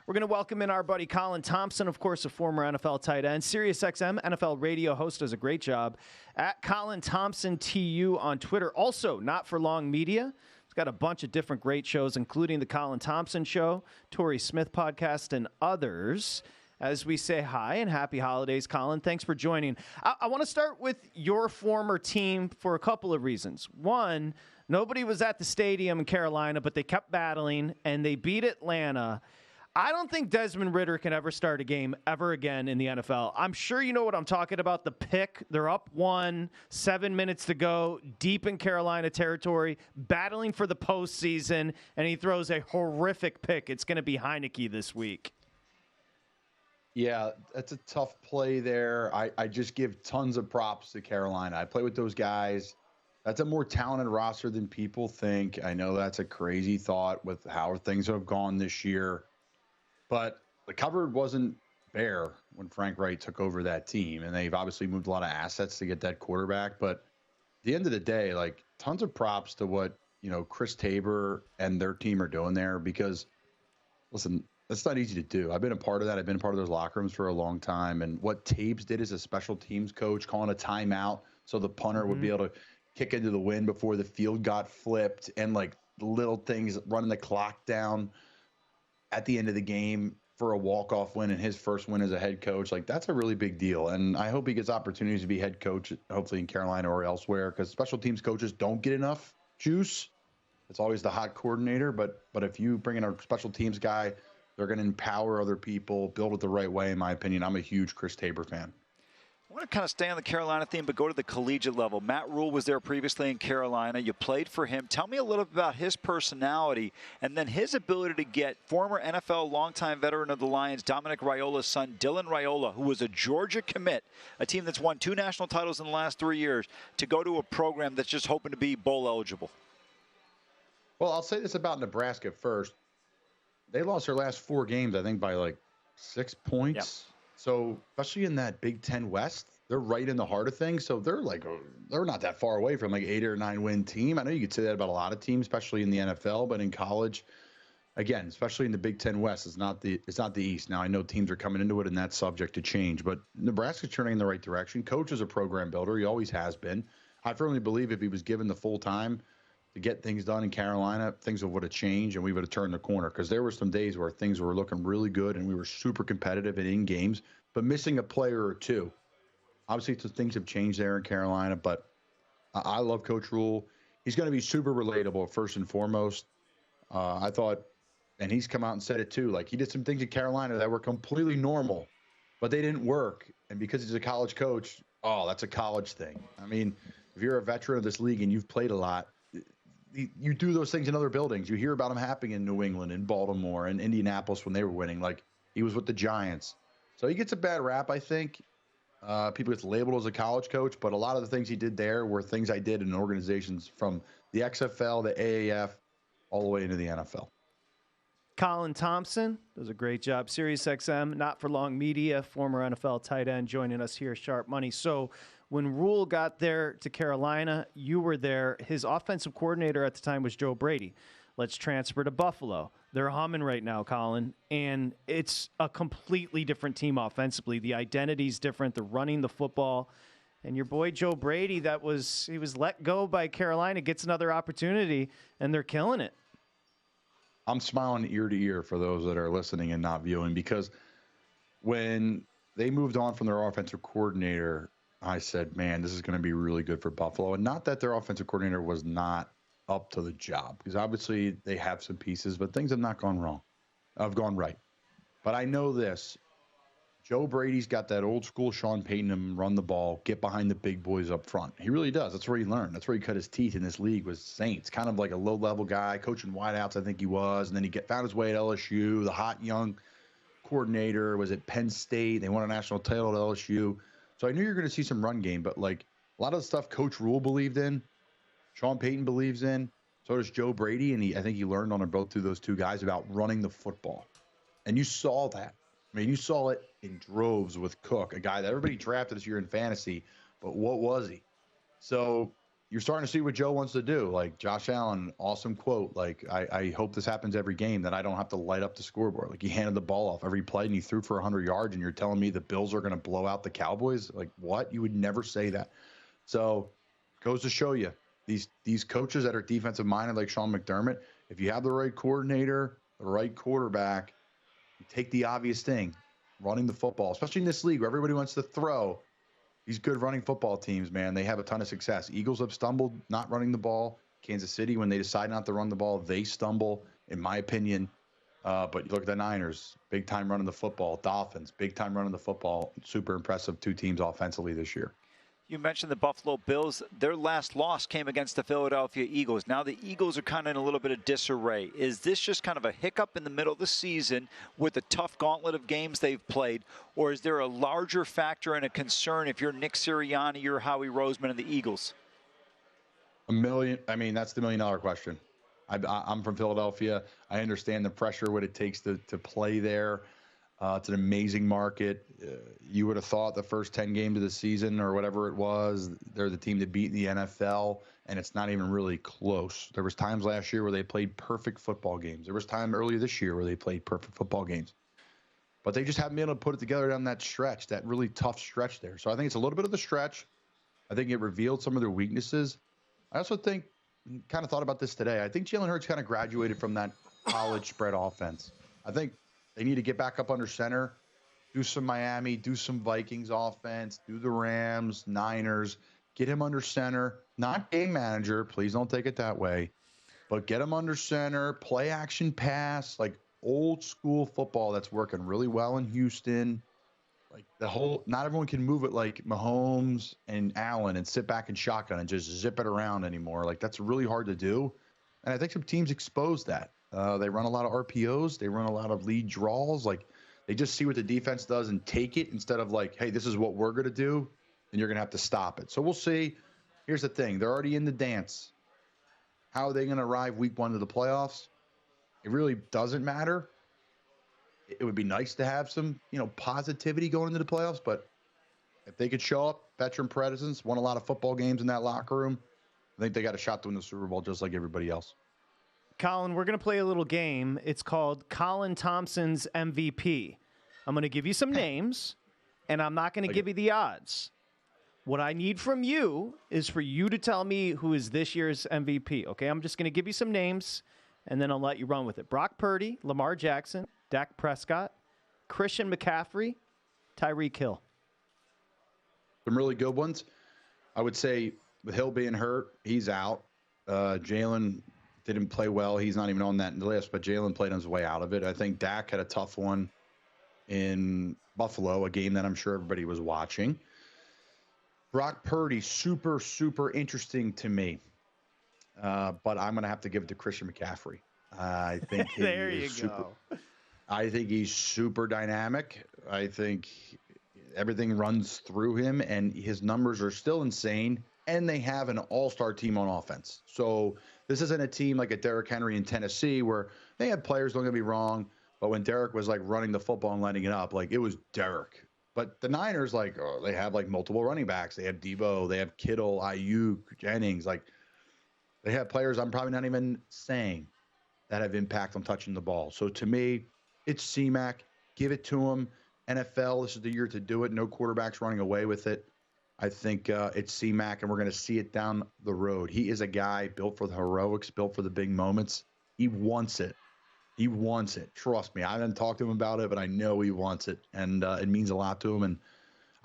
We're going to welcome in our buddy Colin Thompson, of course, a former NFL tight end. Sirius XM NFL Radio host does a great job. At Colin Thompson TU on Twitter. Also, Not For Long Media. He's got a bunch of different great shows, including the Colin Thompson Show, Torrey Smith Podcast, and others. As we say hi and happy holidays, Colin. Thanks for joining. I want to start with your former team for a couple of reasons. One, nobody was at the stadium in Carolina, but they kept battling, and they beat Atlanta. I don't think Desmond Ridder can ever start a game ever again in the NFL. I'm sure you know what I'm talking about. The pick, they're up 1, 7 minutes to go, deep in Carolina territory, battling for the postseason, and he throws a horrific pick. It's going to be Heineke this week. Yeah, that's a tough play there. I just give tons of props to Carolina. I play with those guys. That's a more talented roster than people think. I know that's a crazy thought with how things have gone this year. But the cupboard wasn't bare when Frank Wright took over that team. And they've obviously moved a lot of assets to get that quarterback. But at the end of the day, like, tons of props to what, Chris Tabor and their team are doing there. Because, listen, that's not easy to do. I've been a part of that. I've been a part of those locker rooms for a long time. And what Tabes did as a special teams coach, calling a timeout so the punter would be able to kick into the wind before the field got flipped, and like little things, running the clock down at the end of the game for a walk-off win and his first win as a head coach. Like, that's a really big deal. And I hope he gets opportunities to be head coach, hopefully in Carolina or elsewhere, because special teams coaches don't get enough juice. It's always the hot coordinator. But if you bring in a special teams guy, they're going to empower other people, build it the right way, in my opinion. I'm a huge Chris Tabor fan. I want to kind of stay on the Carolina theme, but go to the collegiate level. Matt Rule was there previously in Carolina. You played for him. Tell me a little bit about his personality and then his ability to get former NFL longtime veteran of the Lions, Dominic Raiola's son, Dylan Raiola, who was a Georgia commit, a team that's won 2 national titles in the last 3 years, to go to a program that's just hoping to be bowl eligible. Well, I'll say this about Nebraska first. They lost their last 4 games, I think, by like 6 points. Yep. So, especially in that Big Ten West, they're right in the heart of things. So they're not that far away from like 8 or 9 win team. I know you could say that about a lot of teams, especially in the NFL, but in college, again, especially in the Big Ten West, it's not the East. Now, I know teams are coming into it and that's subject to change, but Nebraska's turning in the right direction. Coach is a program builder. He always has been. I firmly believe if he was given the full time to get things done in Carolina, things would have changed and we would have turned the corner, because there were some days where things were looking really good and we were super competitive and in games, but missing a player or two. Obviously, things have changed there in Carolina, but I love Coach Rule. He's going to be super relatable, first and foremost. I thought, and he's come out and said it too, like he did some things in Carolina that were completely normal, but they didn't work. And because he's a college coach, that's a college thing. I mean, if you're a veteran of this league and you've played a lot, you do those things in other buildings. You hear about them happening in New England, in Baltimore, and Indianapolis when they were winning. Like, he was with the Giants. So he gets a bad rap, I think. People get labeled as a college coach, but a lot of the things he did there were things I did in organizations from the XFL, the AAF, all the way into the NFL. Colin Thompson does a great job. Sirius XM, Not For Long Media, former NFL tight end, joining us here, Sharp Money. So when Rule got there to Carolina, you were there. His offensive coordinator at the time was Joe Brady. Let's transfer to Buffalo. They're humming right now, Colin, and it's a completely different team offensively. The identity's different. They're running the football. And your boy Joe Brady, he was let go by Carolina, gets another opportunity, and they're killing it. I'm smiling ear to ear for those that are listening and not viewing, because when they moved on from their offensive coordinator, I said, man, this is going to be really good for Buffalo. And not that their offensive coordinator was not up to the job, because obviously they have some pieces, but things have not gone wrong. Have gone right. But I know this. Joe Brady's got that old school Sean Payton and run the ball, get behind the big boys up front. He really does. That's where he learned. That's where he cut his teeth in this league, was Saints. Kind of like a low-level guy, coaching wideouts, I think he was. And then he found his way at LSU, the hot young coordinator, was at Penn State. They won a national title at LSU. So I knew you were going to see some run game, but like a lot of the stuff Coach Rule believed in, Sean Payton believes in, so does Joe Brady. And I think he learned on it both through those two guys about running the football. And you saw that. I mean, you saw it in droves with Cook, a guy that everybody drafted this year in fantasy, but what was he? So you're starting to see what Joe wants to do. Like Josh Allen, awesome quote. Like, I hope this happens every game, that I don't have to light up the scoreboard. Like, he handed the ball off every play and he threw for 100 yards, and you're telling me the Bills are going to blow out the Cowboys? Like, what? You would never say that. So, goes to show you, these coaches that are defensive minded, like Sean McDermott, if you have the right coordinator, the right quarterback, you take the obvious thing, running the football, especially in this league where everybody wants to throw. These good running football teams, man, they have a ton of success. Eagles have stumbled not running the ball. Kansas City, when they decide not to run the ball, they stumble, in my opinion. But you look at the Niners, big time running the football. Dolphins, big time running the football. Super impressive two teams offensively this year. You mentioned the Buffalo Bills. Their last loss came against the Philadelphia Eagles. Now the Eagles are kind of in a little bit of disarray. Is this just kind of a hiccup in the middle of the season with the tough gauntlet of games they've played? Or is there a larger factor and a concern if you're Nick Sirianni or Howie Roseman and the Eagles? That's the $1 million question. I'm from Philadelphia. I understand the pressure, what it takes to play there. It's an amazing market. You would have thought the first 10 games of the season or whatever it was, they're the team to beat in the NFL, and it's not even really close. There was times last year where they played perfect football games. There was time earlier this year where they played perfect football games. But they just haven't been able to put it together down that stretch, that really tough stretch there. So I think it's a little bit of the stretch. I think it revealed some of their weaknesses. I also think, kind of thought about this today, I think Jalen Hurts kind of graduated from that college spread offense. I think they need to get back up under center, do some Miami, do some Vikings offense, do the Rams, Niners, get him under center, not game manager. Please don't take it that way, but get him under center, play action pass, like old school football that's working really well in Houston. Like not everyone can move it like Mahomes and Allen and sit back and shotgun and just zip it around anymore. Like, that's really hard to do. And I think some teams expose that. They run a lot of RPOs. They run a lot of lead draws. Like, they just see what the defense does and take it instead of like, hey, this is what we're going to do, and you're going to have to stop it. So we'll see. Here's the thing. They're already in the dance. How are they going to arrive week 1 to the playoffs? It really doesn't matter. It would be nice to have some, positivity going into the playoffs, but if they could show up, veteran presence, won a lot of football games in that locker room, I think they got a shot to win the Super Bowl just like everybody else. Colin, we're going to play a little game. It's called Colin Thompson's MVP. I'm going to give you some names, and I'm not going to give you the odds. What I need from you is for you to tell me who is this year's MVP, okay? I'm just going to give you some names, and then I'll let you run with it. Brock Purdy, Lamar Jackson, Dak Prescott, Christian McCaffrey, Tyreek Hill. Some really good ones. I would say with Hill being hurt, he's out. Jalen didn't play well. He's not even on that list, but Jalen played on his way out of it. I think Dak had a tough one in Buffalo, a game that I'm sure everybody was watching. Brock Purdy, super, super interesting to me. But I'm going to have to give it to Christian McCaffrey. I think there you go. I think he's super dynamic. I think everything runs through him, and his numbers are still insane. And they have an all-star team on offense. So this isn't a team like a Derrick Henry in Tennessee where they had players, don't get me wrong, but when Derrick was like running the football and lining it up, like it was Derrick. But the Niners, they have like multiple running backs. They have Debo, they have Kittle, Ayuk, Jennings. Like, they have players I'm probably not even saying that have impact on touching the ball. So to me, it's C-Mac. Give it to him. NFL, this is the year to do it. No quarterbacks running away with it. I think it's C-Mac, and we're going to see it down the road. He is a guy built for the heroics, built for the big moments. He wants it. He wants it. Trust me. I haven't talked to him about it, but I know he wants it, and it means a lot to him. And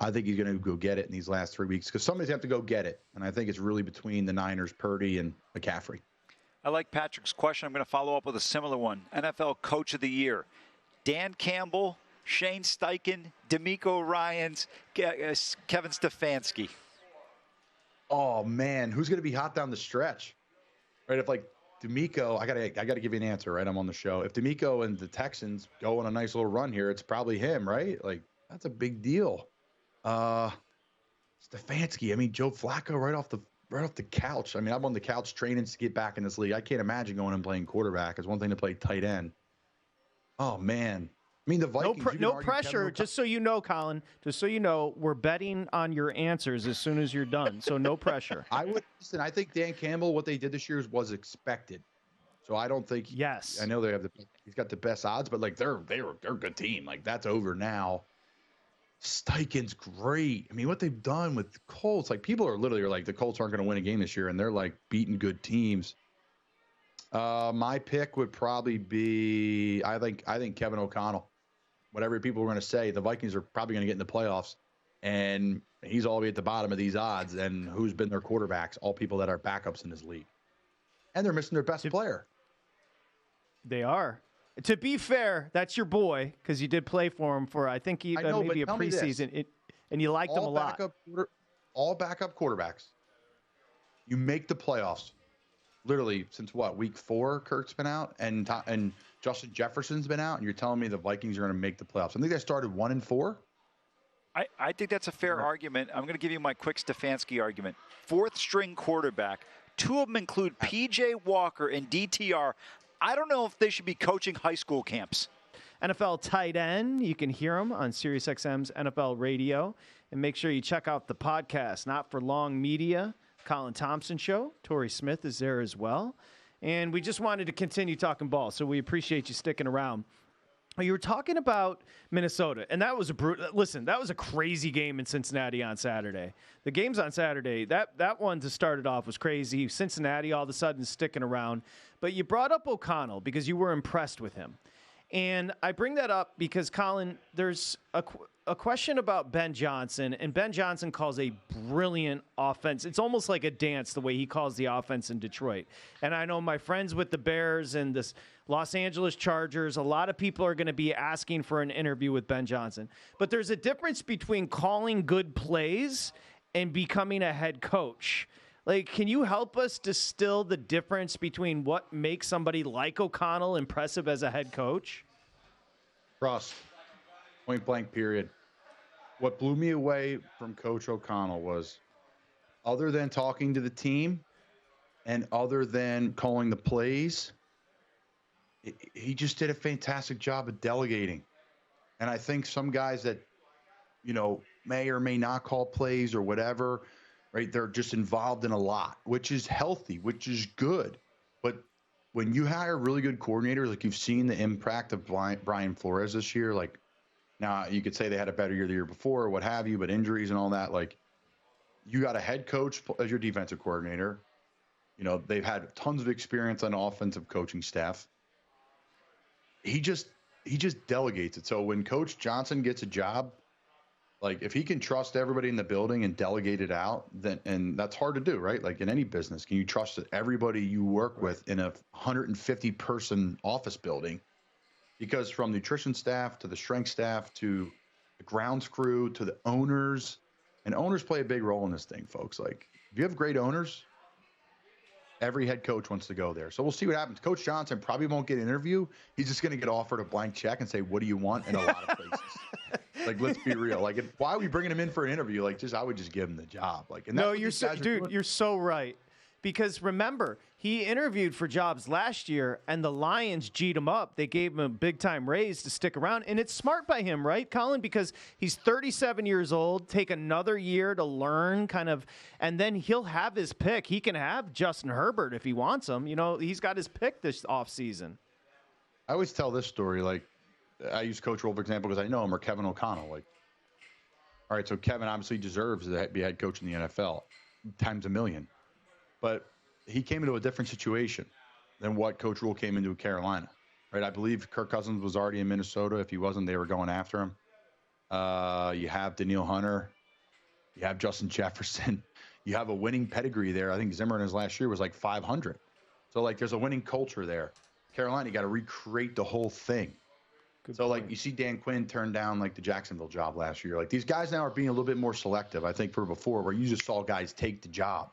I think he's going to go get it in these last 3 weeks because somebody's have to go get it. And I think it's really between the Niners, Purdy, and McCaffrey. I like Patrick's question. I'm going to follow up with a similar one. NFL Coach of the Year. Dan Campbell, Shane Steichen, DeMeco Ryans, Kevin Stefanski. Oh, man. Who's going to be hot down the stretch? Right, if DeMeco, I gotta give you an answer, right? I'm on the show. If DeMeco and the Texans go on a nice little run here, it's probably him, right? That's a big deal. Stefanski, Joe Flacco right off the couch. I'm on the couch training to get back in this league. I can't imagine going and playing quarterback. It's one thing to play tight end. Oh, man. I mean, the Vikings. No pressure. Just so you know, Colin. Just so you know, we're betting on your answers as soon as you're done. So no pressure. I think Dan Campbell, what they did this year was expected. So I don't think. Yes. I know he's got the best odds, but like they're a good team. Like that's over now. Steichen's great. I mean, what they've done with the Colts, like people are literally like the Colts aren't going to win a game this year, and they're like beating good teams. My pick would probably be I think Kevin O'Connell. Whatever people are going to say, the Vikings are probably going to get in the playoffs, and he's all the way at the bottom of these odds. And who's been their quarterbacks? All people that are backups in this league, and they're missing their best player. They are. To be fair, that's your boy because you did play for him for maybe a preseason, and you liked him a lot. All backup quarterbacks. You make the playoffs. Literally since what, week 4? Kirk's been out, and Justin Jefferson's been out, and you're telling me the Vikings are going to make the playoffs. I think they started 1-4. I think that's a fair argument. I'm going to give you my quick Stefanski argument. 4th string quarterback. 2 of them include P.J. Walker and DTR. I don't know if they should be coaching high school camps. NFL tight end. You can hear him on Sirius XM's NFL Radio. And make sure you check out the podcast, Not for Long Media, Colin Thompson Show. Torrey Smith is there as well. And we just wanted to continue talking ball, so we appreciate you sticking around. You were talking about Minnesota, and that was that was a crazy game in Cincinnati on Saturday. The games on Saturday, that one to start it off was crazy. Cincinnati all of a sudden sticking around. But you brought up O'Connell because you were impressed with him. And I bring that up because, Colin, there's a question about Ben Johnson, and Ben Johnson calls a brilliant offense. It's almost like a dance the way he calls the offense in Detroit. And I know my friends with the Bears and the Los Angeles Chargers, a lot of people are going to be asking for an interview with Ben Johnson. But there's a difference between calling good plays and becoming a head coach. Like, can you help us distill the difference between what makes somebody like O'Connell impressive as a head coach? Trust. Point blank, period. What blew me away from Coach O'Connell was, other than talking to the team and other than calling the plays, he just did a fantastic job of delegating. And I think some guys that, may or may not call plays or whatever, right? They're just involved in a lot, which is healthy, which is good. But when you hire really good coordinators, like you've seen the impact of Brian Flores this year, like now you could say they had a better year the year before or what have you, but injuries and all that, like you got a head coach as your defensive coordinator. They've had tons of experience on offensive coaching staff. He just delegates it. So when Coach Johnson gets a job, like if he can trust everybody in the building and delegate it out, and that's hard to do, right? Like in any business, can you trust that everybody you work with in a 150-person office building? Because from nutrition staff to the strength staff to the grounds crew to the owners, and owners play a big role in this thing, folks. Like if you have great owners, every head coach wants to go there. So we'll see what happens. Coach Johnson probably won't get an interview. He's just going to get offered a blank check and say, "What do you want?" in a lot of places. Like, let's be real. Like, why are we bringing him in for an interview? Like, I would just give him the job. Like, and no, you're so right. Because remember, he interviewed for jobs last year, and the Lions G'd him up. They gave him a big-time raise to stick around. And it's smart by him, right, Colin? Because he's 37 years old, take another year to learn and then he'll have his pick. He can have Justin Herbert if he wants him. He's got his pick this offseason. I always tell this story, like, I use Coach Roll, for example, because I know him, or Kevin O'Connell. Like, all right, so Kevin obviously deserves to be head coach in the NFL times a million. But he came into a different situation than what Coach Rule came into Carolina, right? I believe Kirk Cousins was already in Minnesota. If he wasn't, they were going after him. You have Danielle Hunter. You have Justin Jefferson. You have a winning pedigree there. I think Zimmer in his last year was like 500. So, like, there's a winning culture there. Carolina, you got to recreate the whole thing. Good point. Like, you see Dan Quinn turn down, like, the Jacksonville job last year. Like, these guys now are being a little bit more selective, I think, for before, where you just saw guys take the job.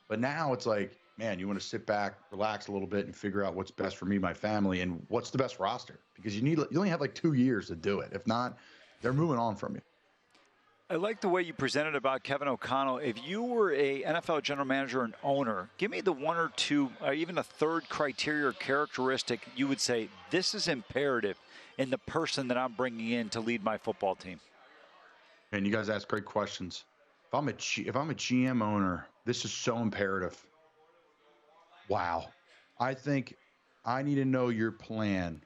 But now it's like, man, you want to sit back, relax a little bit, and figure out what's best for me, my family, and what's the best roster. Because you only have like 2 years to do it. If not, they're moving on from you. I like the way you presented about Kevin O'Connell. If you were a NFL general manager and owner, give me the one or two, or even a third criteria or characteristic you would say, this is imperative in the person that I'm bringing in to lead my football team. And you guys ask great questions. If I'm a GM owner, this is so imperative. Wow. I think I need to know your plan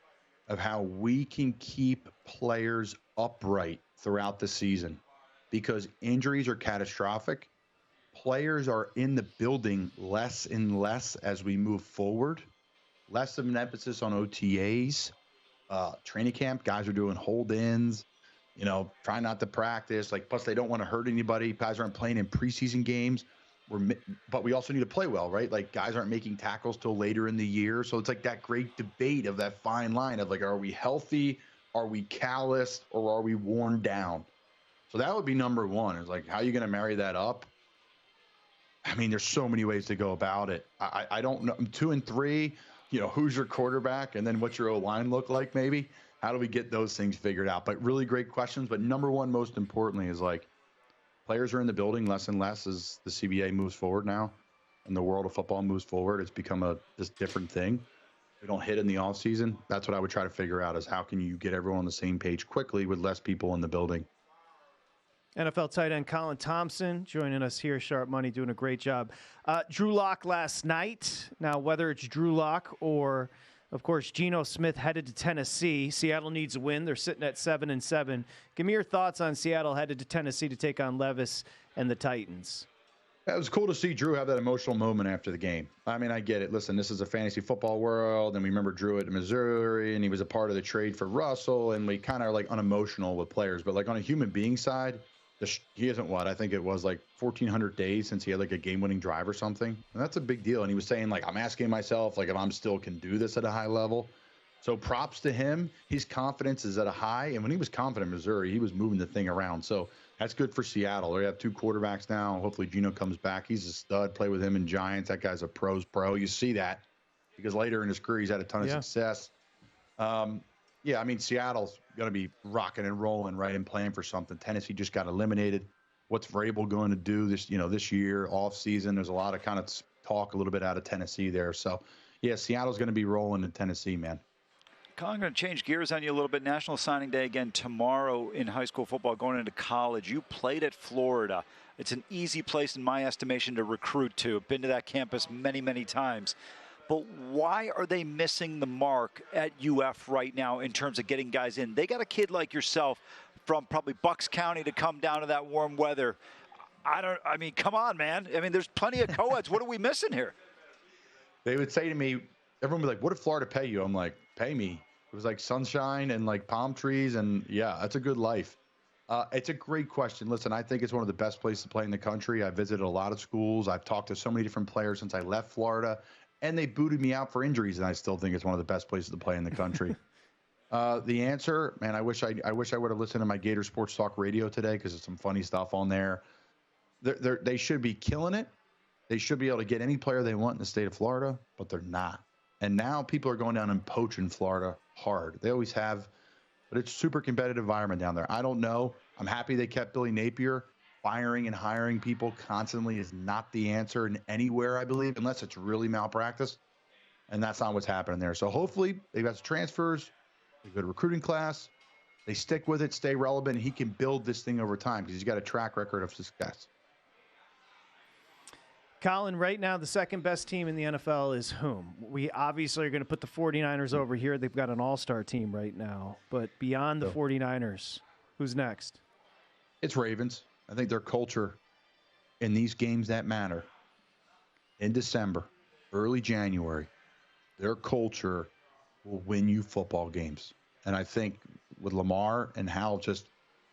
of how we can keep players upright throughout the season, because injuries are catastrophic. Players are in the building less and less as we move forward. Less of an emphasis on OTAs. Training camp, guys are doing hold-ins, trying not to practice. Plus they don't want to hurt anybody. Guys aren't playing in preseason games. But we also need to play well, right? Guys aren't making tackles till later in the year. So it's that great debate of that fine line of are we healthy? Are we calloused? Or are we worn down? So that would be number one, is how are you going to marry that up? I mean, there's so many ways to go about it. I don't know. 2 and 3, who's your quarterback? And then what's your O-line look like maybe? How do we get those things figured out? But really great questions. But number one, most importantly, is players are in the building less and less as the CBA moves forward now and the world of football moves forward. It's become this different thing. We don't hit in the offseason. That's what I would try to figure out, is how can you get everyone on the same page quickly with less people in the building. NFL tight end Colin Thompson joining us here, Sharp Money, doing a great job. Drew Lock last night. Now, whether it's Drew Lock or, of course, Geno Smith headed to Tennessee. Seattle needs a win. They're sitting at 7-7. Give me your thoughts on Seattle headed to Tennessee to take on Levis and the Titans. It was cool to see Drew have that emotional moment after the game. I mean, I get it. Listen, this is a fantasy football world, and we remember Drew at Missouri, and he was a part of the trade for Russell, and we kind of are unemotional with players. But on a human being side, he isn't I think it was 1,400 days since he had a game-winning drive or something. And that's a big deal. And he was saying, I'm asking myself, if I'm still can do this at a high level. So props to him. His confidence is at a high. And when he was confident in Missouri, he was moving the thing around. So that's good for Seattle. They have 2 quarterbacks now. Hopefully Geno comes back. He's a stud. Play with him in Giants. That guy's a pro's pro. You see that because later in his career, he's had a ton of success. Yeah, I mean, Seattle's going to be rocking and rolling, right, and playing for something. Tennessee just got eliminated. What's Vrabel going to do this year, off season? There's a lot of kind of talk a little bit out of Tennessee there. So, yeah, Seattle's going to be rolling in Tennessee, man. Colin, I'm going to change gears on you a little bit. National Signing Day again tomorrow in high school football, going into college. You played at Florida. It's an easy place, in my estimation, to recruit to. I've been to that campus many, many times. But why are they missing the mark at UF right now in terms of getting guys in? They got a kid like yourself from probably Bucks County to come down to that warm weather. I mean, come on, man. I mean, there's plenty of co-eds. What are we missing here? They would say to me, everyone would be like, what did Florida pay you? I'm like, pay me. It was sunshine and palm trees. And yeah, that's a good life. It's a great question. Listen, I think it's one of the best places to play in the country. I visited a lot of schools. I've talked to so many different players since I left Florida. And they booted me out for injuries, and I still think it's one of the best places to play in the country. The answer, man, I wish I would have listened to my Gator Sports Talk radio today because there's some funny stuff on there. They should be killing it. They should be able to get any player they want in the state of Florida, but they're not. And now people are going down and poaching Florida hard. They always have, but it's a super competitive environment down there. I don't know. I'm happy they kept Billy Napier. Firing and hiring people constantly is not the answer in anywhere, I believe, unless it's really malpractice. And that's not what's happening there. So hopefully they've got some transfers, a good recruiting class. They stick with it, stay relevant, and he can build this thing over time because he's got a track record of success. Colin, right now the second best team in the NFL is whom? We obviously are going to put the 49ers over here. They've got an all-star team right now. But beyond the 49ers, who's next? It's Ravens. I think their culture in these games that matter in December, early January, their culture will win you football games. And I think with Lamar and how just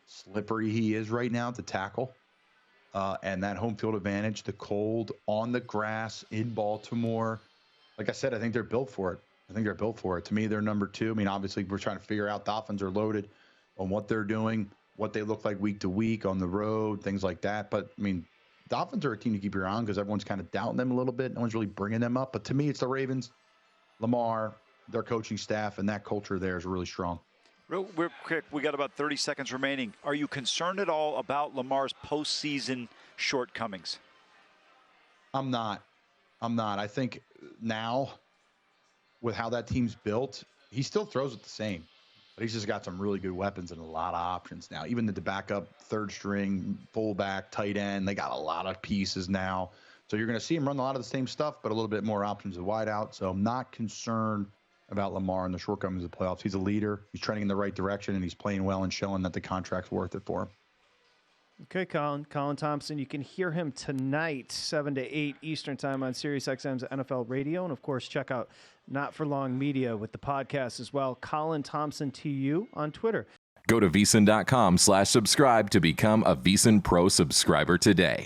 slippery he is right now to tackle and that home field advantage, the cold on the grass in Baltimore, like I said, I think they're built for it. To me, they're number 2. I mean, obviously, we're trying to figure out Dolphins are loaded on what they're doing, what they look like week to week on the road, things like that. But, I mean, Dolphins are a team to keep your eye on because everyone's kind of doubting them a little bit. No one's really bringing them up. But to me, it's the Ravens, Lamar, their coaching staff, and that culture there is really strong. Real quick, we got about 30 seconds remaining. Are you concerned at all about Lamar's postseason shortcomings? I'm not. I think now, with how that team's built, he still throws it the same. But he's just got some really good weapons and a lot of options now. Even the backup third string, fullback, tight end, they got a lot of pieces now. So you're going to see him run a lot of the same stuff, but a little bit more options at wide out. So I'm not concerned about Lamar and the shortcomings of the playoffs. He's a leader. He's trending in the right direction, and he's playing well and showing that the contract's worth it for him. Okay, Colin Thompson. You can hear him tonight, 7 to 8 Eastern Time on Sirius XM's NFL Radio. And, of course, check out Not For Long Media with the podcast as well. Colin Thompson TU on Twitter. Go to VSiN.com/subscribe to become a VSiN Pro subscriber today.